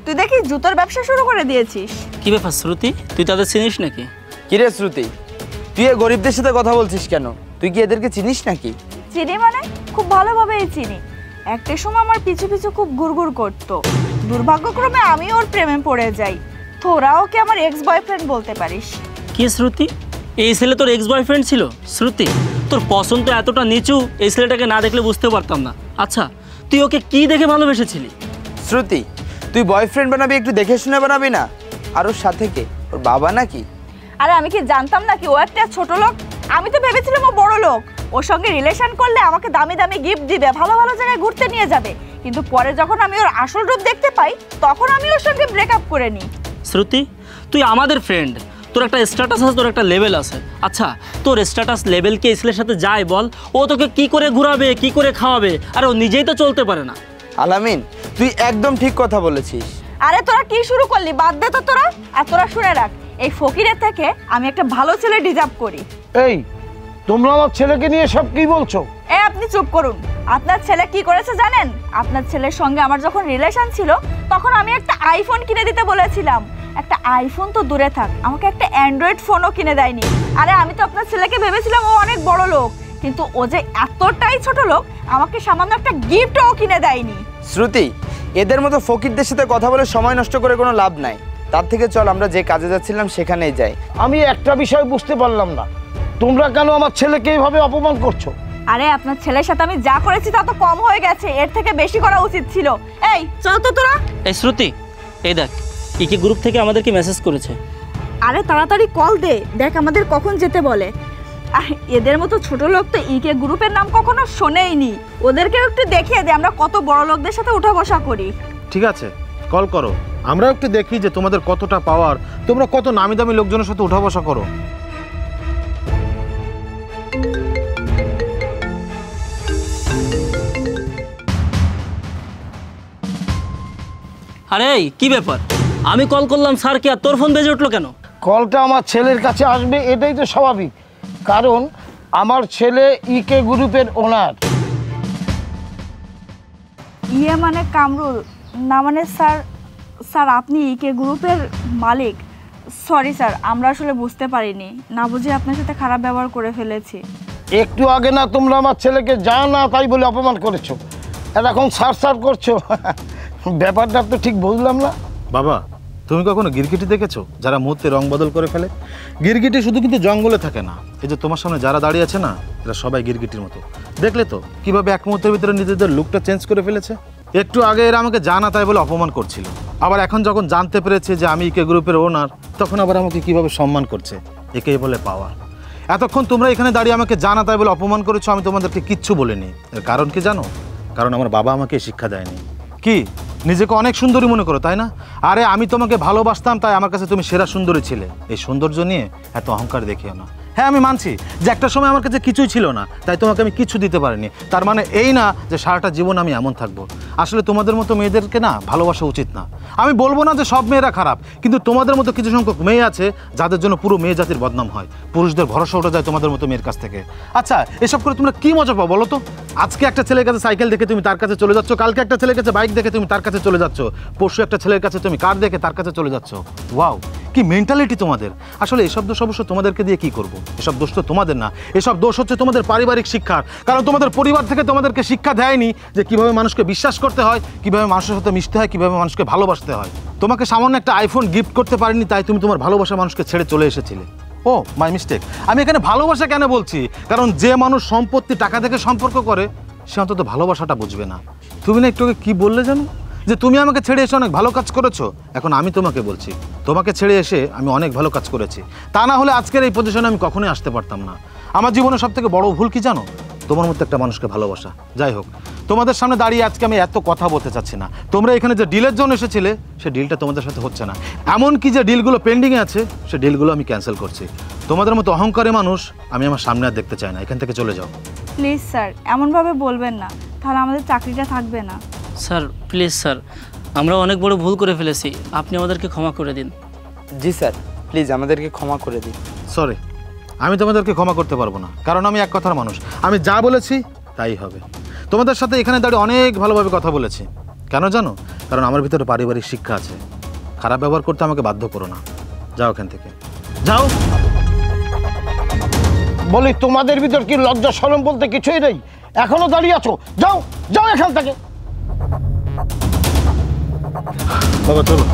তুই দেখি জুতোর ব্যবসা শুরু করে দিয়েছিস। কি ব্যাপার শ্রুতি, তুই তাদের চিনিস নাকি? কি রে শ্রুতি, তুই এই গরিবদের সাথে কথা বলছিস কেন? তুই কি এদেরকে চিনিস নাকি? চিনি মানে খুব ভালোভাবেই চিনি। একটা সময় আমার পিছু পিছু খুব গুড়গুড় করতো, দুর্ভাগ্যক্রমে আমি ওর প্রেমে পড়ে যাই। তোরাও কি আমার এক্স বয়ফ্রেন্ড বলতে পারিস। কি শ্রুতি, এই ছেলে তোর এক্স বয়ফ্রেন্ড ছিল? শ্রুতি, তোর পছন্দ এতটা নিচু, এই ছেলেটাকে না দেখলে বুঝতে পারতাম না। আচ্ছা, তুই ওকে কি দেখে ভালোবেসেছিলি? শ্রুতি, তুই বয়ফ্রেন্ড বানাবি একটু দেখে শুনে বানাবি না? আর ওর সাথে কে, ওর বাবা নাকি? আরে আমি কি জানতাম নাকি ও একটা ছোট লোক? আমি তো ভেবেছিলাম ও বড় লোক। ওর সঙ্গে রিলেশন করলে আমাকে দামি দামি গিফট দিবে, ভালো ভালো জায়গায় ঘুরতে নিয়ে যাবে। কিন্তু পরে যখন আমি ওর আসল রূপ দেখতে পাই, তখন আমি ওর সঙ্গে ব্রেকআপ করে নিই। শ্রুতি, তুই আমাদের ফ্রেন্ড, তোর একটা স্ট্যাটাস আছে, তোর একটা লেভেল আছে। আচ্ছা, তোর স্ট্যাটাস লেভেলকে ইসলের সাথে যায় বল? ও তোকে কি করে ঘুরাবে, কি করে খাওয়াবে? আর ও নিজেই তো চলতে পারে না। আলামিন, তুই একদম ঠিক কথা বলেছিস। আরে তোরা কি শুরু করলি? বাদ দে তো তোরা। আর তোরা শুনে রাখ, এই ফকিরের থেকে আমি একটা ভালো ছেলে ডিজার্ভ করি। এই, তোমরা আমার ছেলেকে নিয়ে সব কি বলছো? আপনি চুপ করুন। আপনার ছেলে কি করেছে জানেন? আপনার ছেলের সঙ্গে আমার যখন রিলেশন ছিল, তখন আমি একটা আইফোন কিনে দিতে বলেছিলাম। একটা আইফোন তো দূরে থাক, আমাকে একটা অ্যান্ড্রয়েড ফোনও কিনে দেয়নি। আরে আমি তো আপনার ছেলেকে ভেবেছিলাম ও অনেক বড় লোক, কিন্তু ও যে এতটাই ছোট লোক, আমাকে সামান্য একটা গিফটও কিনে দেয়নি। শ্রুতি, এদের মতো ফকিরদের সাথে কথা বলে সময় নষ্ট করে কোনো লাভ নাই। তার থেকে চল আমরা যে কাজে যাচ্ছিলাম সেখানেই যাই। আমি একটা বিষয় বুঝতে পারলাম না, তোমরা কেন আমার ছেলেকে এইভাবে অপমান করছো? আরে আপনার ছেলের সাথে আমি যা করেছি তা তো কম হয়ে গেছে, এর থেকে বেশি করা উচিত ছিল। এই চল তো তোরা। এই শ্রুতি, এই দেখ, ইকি গ্রুপ থেকে আমাদেরকে মেসেজ করেছে। আরে তাড়াতাড়ি কল দে, দেখ আমাদের কখন যেতে বলে। আর এদের মতো ছোট লোক তো ইকে গ্রুপের নাম কখনো শোনেইনি। ওদেরকে একটু দেখিয়ে দে আমরা কত বড় লোকদের সাথে উঠা বসা করি। ঠিক আছে, কল করো, আমরা একটু দেখি যে তোমাদের কতটা পাওয়ার, তোমরা কত নামি দামি লোকজনের সাথে উঠা বসা করো। আরে কি ব্যাপার, আমি কল করলাম স্যার, কি আর তোর ফোন বেজে উঠলো কেন? কলটা আমার ছেলের কাছে আসবে, এটাই তো স্বাভাবিক, কারণ আমার ছেলে ইকে গ্রুপের ওনার। ইয়ে মানে কামরুল না? মানে স্যার, স্যার আপনি ইকে গ্রুপের মালিক? সরি স্যার, আমরা আসলে বুঝতে পারিনি, না বুঝে আপনার সাথে খারাপ ব্যবহার করে ফেলেছি। একটু আগে না তোমরা আমার ছেলেকে যা না তাই বলে অপমান করেছো, আর এখন সার সার করছো। ব্যাপারটা তো ঠিক বুঝলাম না। বাবা, তুমি কখনো গিরগিটি দেখেছো যারা মুহূর্তে রং বদল করে ফেলে? গিরগিটি শুধু কিন্তু জঙ্গলে থাকে না, এই যে তোমার সামনে যারা দাঁড়িয়ে আছে না, এরা সবাই গিরগিটির মতো। দেখলে তো কিভাবে এক মুহূর্তের ভিতরে নিজেদের লুকটা চেঞ্জ করে ফেলেছে। একটু আগে এরা আমাকে জানা তাই বলে অপমান করছিল, আবার এখন যখন জানতে পেরেছে যে আমি ইকে গ্রুপের ওনার, তখন আবার আমাকে কিভাবে সম্মান করছে। একেই বলে পাওয়ার। এতক্ষণ তোমরা এখানে দাঁড়িয়ে আমাকে জানা তাই বলে অপমান করেছো, আমি তোমাদেরকে কিচ্ছু বলিনি। এর কারণ কি জানো? কারণ আমার বাবা আমাকে শিক্ষা দেয়নি। কি নিজেকে অনেক সুন্দরী মনে করো, তাই না? আরে আমি তোমাকে ভালোবাসতাম, তাই আমার কাছে তুমি সেরা সুন্দরী ছিলে। এই সৌন্দর্য নিয়ে এত অহংকার দেখিও না। হ্যাঁ, আমি মানছি যে একটা সময় আমার কাছে কিছুই ছিল না, তাই তোমাকে আমি কিছু দিতে পারিনি। তার মানে এই না যে সারাটা জীবন আমি এমন থাকবো। আসলে তোমাদের মতো মেয়েদেরকে না ভালোবাসা উচিত না। আমি বলবো না যে সব মেয়েরা খারাপ, কিন্তু তোমাদের মতো কিছু সংখ্যক মেয়ে আছে যাদের জন্য পুরো মেয়ে জাতির বদনাম হয়। পুরুষদের ভরসা উঠে যায় তোমাদের মতো মেয়ের কাছ থেকে। আচ্ছা, এসব করে তোমরা কি মজা পাও বলো তো? আজকে একটা ছেলের কাছে সাইকেল দেখে তুমি তার কাছে চলে যাচ্ছ, কালকে একটা ছেলের কাছে বাইক দেখে তুমি তার কাছে চলে যাচ্ছ, পরশু একটা ছেলের কাছে তুমি কার দেখে তার কাছে চলে যাচ্ছ। ওয়াও, কি মেন্টালিটি তোমাদের! আসলে এসব দোষ অবশ্য তোমাদেরকে দিয়ে কি করবো? এসব দোষ তো তোমাদের না, এসব দোষ হচ্ছে তোমাদের পারিবারিক শিক্ষার। কারণ তোমাদের পরিবার থেকে তোমাদেরকে শিক্ষা দেয়নি যে কিভাবে মানুষকে বিশ্বাস করতে হয়, কিভাবে মানুষের সাথে মিশতে হয়, কিভাবে মানুষকে ভালোবাসতে হয়। তোমাকে সামান্য একটা আইফোন গিফট করতে পারিনি, তাই তুমি তোমার ভালোবাসা মানুষকে ছেড়ে চলে এসেছিলে। ও মাই মিস্টেক। আমি এখানে ভালোবাসা কেন বলছি? কারণ যে মানুষ সম্পত্তি টাকা থেকে সম্পর্ক করে, সে অন্তত ভালোবাসাটা বুঝবে না। তুমি না একটু কি বললে জানো? যে তুমি আমাকে ছেড়ে এসে অনেক ভালো কাজ করেছো। এখন আমি তোমাকে বলছি, তোমাকে ছেড়ে এসে আমি অনেক ভালো কাজ করেছি। তা না হলে আজকের এই পজিশনে আমি কখনোই আসতে পারতাম না। আমার জীবনে সবথেকে বড় ভুল কি জানো? তোমার মতো একটা মানুষকে ভালোবাসা। যাই হোক, তোমাদের সামনে দাঁড়িয়ে আজকে আমি এত কথা বলতে চাচ্ছি না। তোমরা এখানে যে ডিলের জন্য এসেছিলে, সে ডিলটা তোমাদের সাথে হচ্ছে না। এমনকি যে ডিলগুলো পেন্ডিংয়ে আছে, সে ডিলগুলো আমি ক্যান্সেল করছি। তোমাদের মতো অহংকারী মানুষ আমি আমার সামনে আর দেখতে চাই না। এখান থেকে চলে যাও। প্লিজ স্যার, এমনভাবে বলবেন না, তাহলে আমাদের চাকরিটা থাকবে না। স্যার প্লিজ স্যার, আমরা অনেক বড় ভুল করে ফেলেছি, আপনি আমাদেরকে ক্ষমা করে দিন। জি স্যার, প্লিজ আমাদেরকে ক্ষমা করে দিন। সরি, আমি তোমাদেরকে ক্ষমা করতে পারবো না, কারণ আমি এক কথার মানুষ। আমি যা বলেছি তাই হবে। তোমাদের সাথে এখানে দাঁড়িয়ে অনেক ভালোভাবে কথা বলেছি, কেন জানো? কারণ আমার ভিতরে পারিবারিক শিক্ষা আছে। খারাপ ব্যবহার করতে আমাকে বাধ্য করো না। যাও এখান থেকে, যাও। বলি তোমাদের ভিতর কি লজ্জা শরম বলতে কিছুই নেই? এখনো দাঁড়িয়ে আছো? যাও যাও এখান থেকে। বাবা চলো।